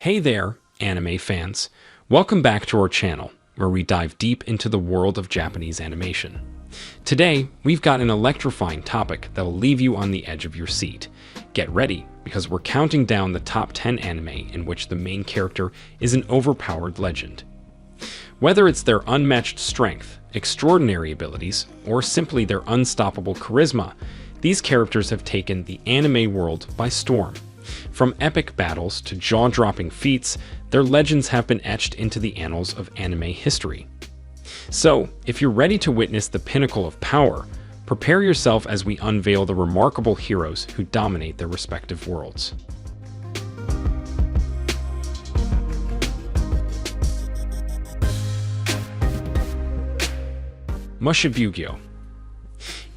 Hey there, anime fans. Welcome back to our channel, where we dive deep into the world of Japanese animation. Today, we've got an electrifying topic that will leave you on the edge of your seat. Get ready, because we're counting down the top 10 anime in which the main character is an overpowered legend. Whether it's their unmatched strength, extraordinary abilities, or simply their unstoppable charisma, these characters have taken the anime world by storm. From epic battles to jaw-dropping feats, their legends have been etched into the annals of anime history. So, if you're ready to witness the pinnacle of power, prepare yourself as we unveil the remarkable heroes who dominate their respective worlds. Mushibugyo.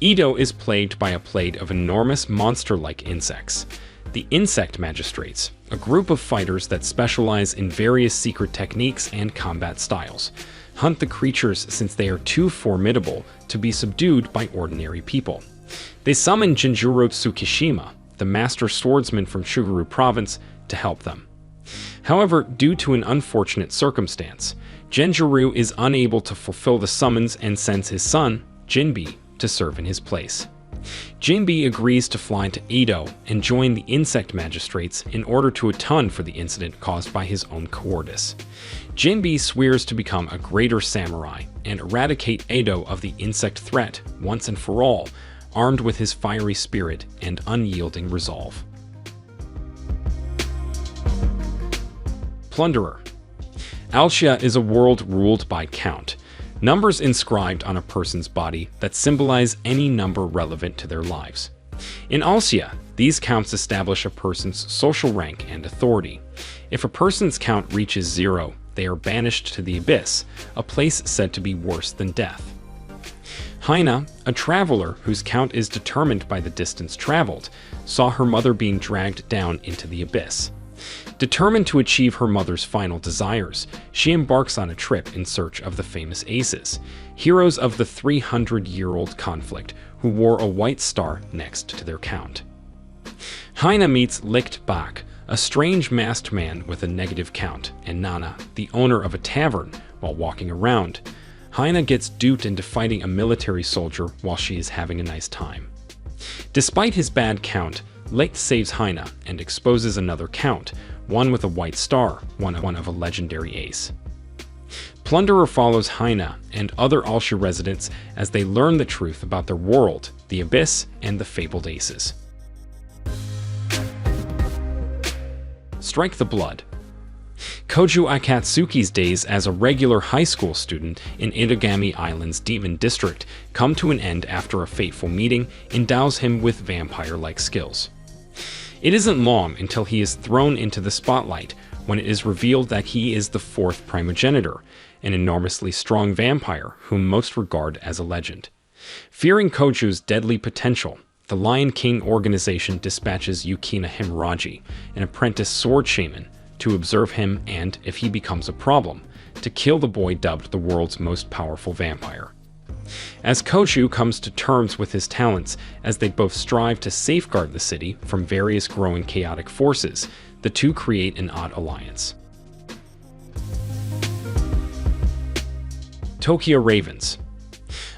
Edo is plagued by a plague of enormous monster-like insects. The Insect Magistrates, a group of fighters that specialize in various secret techniques and combat styles, hunt the creatures since they are too formidable to be subdued by ordinary people. They summon Jinjuro Tsukishima, the master swordsman from Shuguru province, to help them. However, due to an unfortunate circumstance, Jinjuro is unable to fulfill the summons and sends his son, Jinbi, to serve in his place. Jinbi agrees to fly to Edo and join the Insect Magistrates in order to atone for the incident caused by his own cowardice. Jinbi swears to become a greater samurai and eradicate Edo of the insect threat once and for all, armed with his fiery spirit and unyielding resolve. Plunderer. Alcia is a world ruled by count. Numbers inscribed on a person's body that symbolize any number relevant to their lives. In Alcia, these counts establish a person's social rank and authority. If a person's count reaches 0, they are banished to the abyss, a place said to be worse than death. Haina, a traveler whose count is determined by the distance traveled, saw her mother being dragged down into the abyss. Determined to achieve her mother's final desires, she embarks on a trip in search of the famous Aces, heroes of the 300-year-old conflict who wore a white star next to their count. Haina meets Licht Bak, a strange masked man with a negative count, and Nana, the owner of a tavern, while walking around. Haina gets duped into fighting a military soldier while she is having a nice time. Despite his bad count, Licht saves Haina and exposes another count, one with a white star, one of a legendary ace. Plunderer follows Haina and other Alcia residents as they learn the truth about their world, the Abyss, and the fabled aces. Strike the Blood. Koju Akatsuki's days as a regular high school student in Itagami Island's Demon District come to an end after a fateful meeting endows him with vampire-like skills. It isn't long until he is thrown into the spotlight when it is revealed that he is the 4th primogenitor, an enormously strong vampire whom most regard as a legend. Fearing Koju's deadly potential, the Lion King organization dispatches Yukina Himuraji, an apprentice sword shaman, to observe him and, if he becomes a problem, to kill the boy dubbed the world's most powerful vampire. As Koju comes to terms with his talents as they both strive to safeguard the city from various growing chaotic forces, the two create an odd alliance. Tokyo Ravens.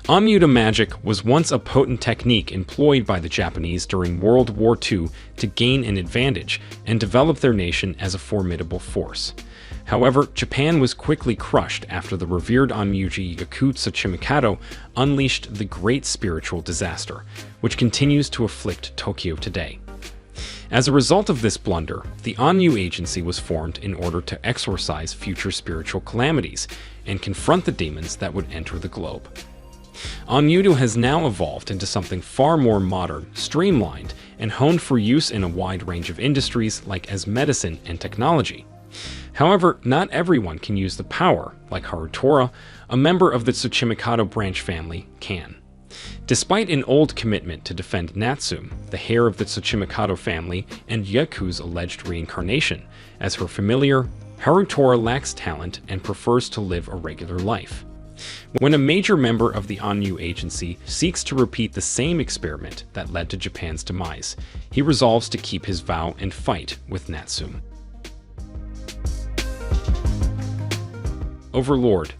Omuta magic was once a potent technique employed by the Japanese during World War II to gain an advantage and develop their nation as a formidable force. However, Japan was quickly crushed after the revered Onmyuji Yaku Tsuchimikado unleashed the Great Spiritual Disaster, which continues to afflict Tokyo today. As a result of this blunder, the Onmyu Agency was formed in order to exorcise future spiritual calamities and confront the demons that would enter the globe. Onmyu has now evolved into something far more modern, streamlined, and honed for use in a wide range of industries like as medicine and technology. However, not everyone can use the power, like Harutora, a member of the Tsuchimikado branch family, can. Despite an old commitment to defend Natsume, the heir of the Tsuchimikado family and Yaku's alleged reincarnation, as her familiar, Harutora lacks talent and prefers to live a regular life. When a major member of the Onmyu Agency seeks to repeat the same experiment that led to Japan's demise, he resolves to keep his vow and fight with Natsume. Overlord.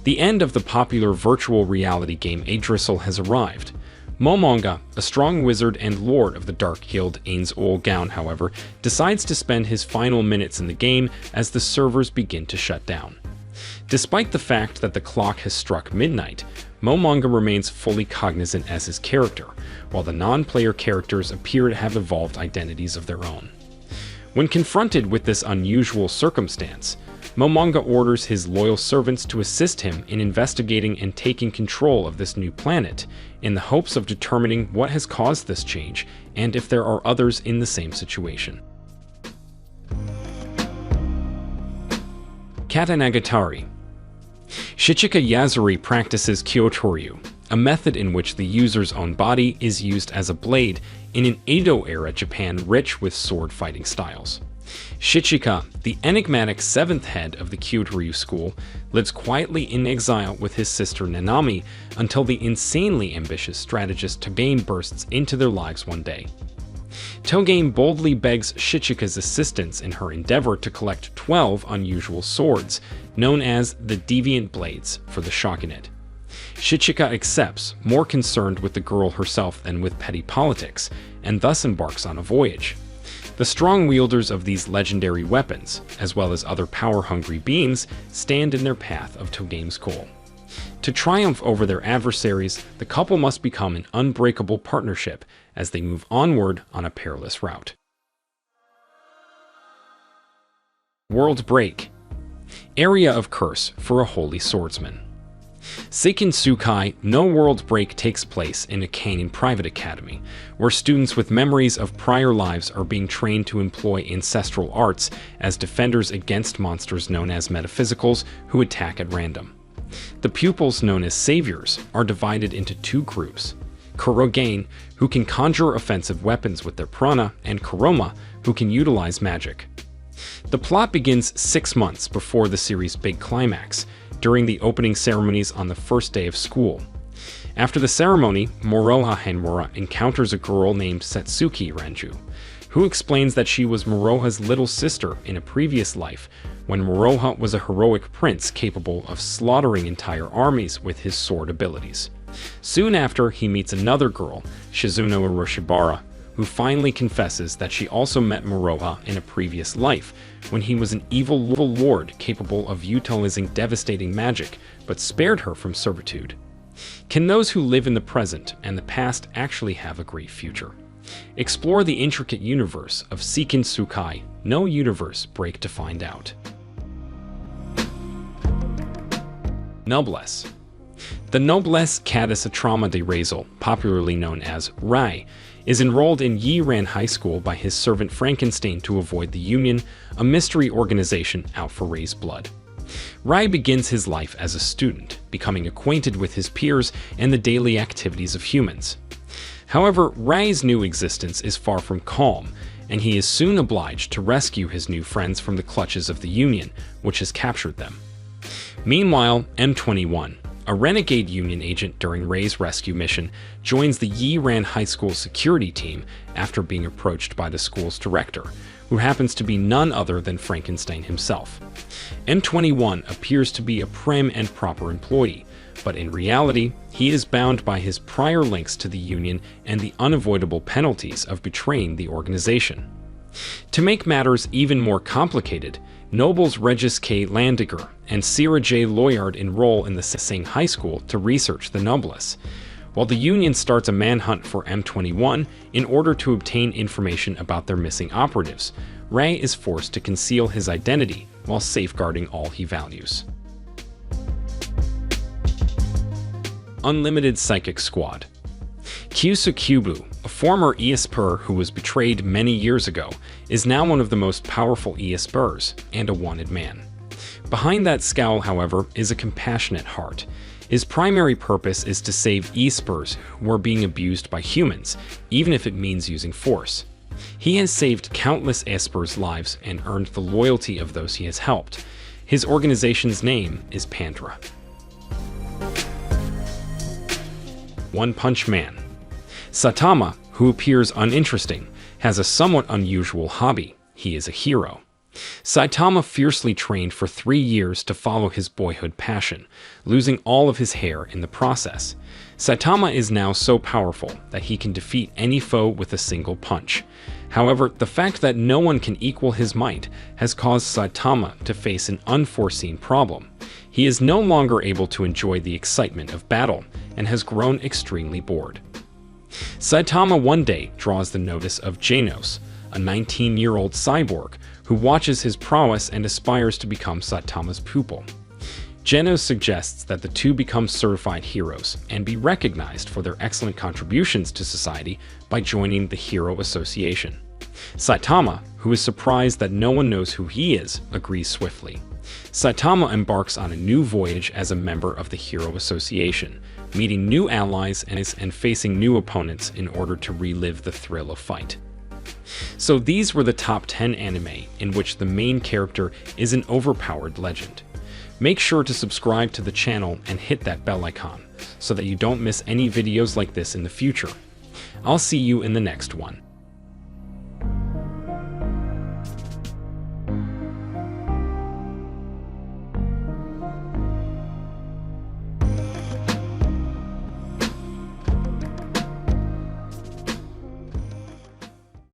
The end of the popular virtual reality game Idrissel has arrived. Momonga, a strong wizard and lord of the Dark Guild Ain's Ol Gown, however, decides to spend his final minutes in the game as the servers begin to shut down. Despite the fact that the clock has struck midnight, Momonga remains fully cognizant as his character, while the non-player characters appear to have evolved identities of their own. When confronted with this unusual circumstance, Momonga orders his loyal servants to assist him in investigating and taking control of this new planet, in the hopes of determining what has caused this change and if there are others in the same situation. Katanagatari. Shichika Yasuri practices Kyotoryu, a method in which the user's own body is used as a blade in an Edo-era Japan rich with sword fighting styles. Shichika, the enigmatic seventh head of the Kyotoryu school, lives quietly in exile with his sister Nanami until the insanely ambitious strategist Togame bursts into their lives one day. Togame boldly begs Shichika's assistance in her endeavor to collect 12 unusual swords, known as the Deviant Blades, for the Shogunate. Shichika accepts, more concerned with the girl herself than with petty politics, and thus embarks on a voyage. The strong wielders of these legendary weapons, as well as other power-hungry beings, stand in their path of Togame's goal. To triumph over their adversaries, the couple must become an unbreakable partnership as they move onward on a perilous route. World Break. Area of Curse for a Holy Swordsman. Seiken Tsukai No World Break takes place in a Kanin private academy, where students with memories of prior lives are being trained to employ ancestral arts as defenders against monsters known as metaphysicals who attack at random. The pupils, known as saviors, are divided into two groups: Kurogain, who can conjure offensive weapons with their prana, and Kuroma, who can utilize magic. The plot begins 6 months before the series' big climax, during the opening ceremonies on the first day of school. After the ceremony, Moroha Hanmura encounters a girl named Setsuki Ranju, who explains that she was Moroha's little sister in a previous life, when Moroha was a heroic prince capable of slaughtering entire armies with his sword abilities. Soon after, he meets another girl, Shizuno Oroshibara, who finally confesses that she also met Moroha in a previous life, when he was an evil lord capable of utilizing devastating magic, but spared her from servitude. Can those who live in the present and the past actually have a great future? Explore the intricate universe of Seiken Tsukai No Universe Break to find out. Noblesse. The Noblesse Cadis Atrama de Razel, popularly known as Rai, is enrolled in Yiran High School by his servant Frankenstein to avoid the Union, a mystery organization out for Rai's blood. Rai begins his life as a student, becoming acquainted with his peers and the daily activities of humans. However, Rai's new existence is far from calm, and he is soon obliged to rescue his new friends from the clutches of the Union, which has captured them. Meanwhile, M21, a renegade Union agent during Rai's rescue mission, joins the Yiran High School security team after being approached by the school's director, who happens to be none other than Frankenstein himself. M21 appears to be a prim and proper employee, but in reality, he is bound by his prior links to the Union and the unavoidable penalties of betraying the organization. To make matters even more complicated, nobles Regis K. Landiger and Sierra J. Loyard enroll in the same high school to research the noblesse, while the Union starts a manhunt for M21 in order to obtain information about their missing operatives. Rai is forced to conceal his identity while safeguarding all he values. Unlimited Psychic Squad. Kyusu, a former Eesper who was betrayed many years ago, is now one of the most powerful Eespers and a wanted man. Behind that scowl, however, is a compassionate heart. His primary purpose is to save Eespers who are being abused by humans, even if it means using force. He has saved countless Espers' lives and earned the loyalty of those he has helped. His organization's name is Pandra. One Punch Man. Satama, who appears uninteresting, has a somewhat unusual hobby. He is a hero. Saitama fiercely trained for 3 years to follow his boyhood passion, losing all of his hair in the process. Saitama is now so powerful that he can defeat any foe with a single punch. However, the fact that no one can equal his might has caused Saitama to face an unforeseen problem. He is no longer able to enjoy the excitement of battle and has grown extremely bored. Saitama one day draws the notice of Genos, a 19-year-old cyborg who watches his prowess and aspires to become Saitama's pupil. Genos suggests that the two become certified heroes and be recognized for their excellent contributions to society by joining the Hero Association. Saitama, who is surprised that no one knows who he is, agrees swiftly. Saitama embarks on a new voyage as a member of the Hero Association, meeting new allies and facing new opponents in order to relive the thrill of fight. So these were the top 10 anime in which the main character is an overpowered legend. Make sure to subscribe to the channel and hit that bell icon so that you don't miss any videos like this in the future. I'll see you in the next one.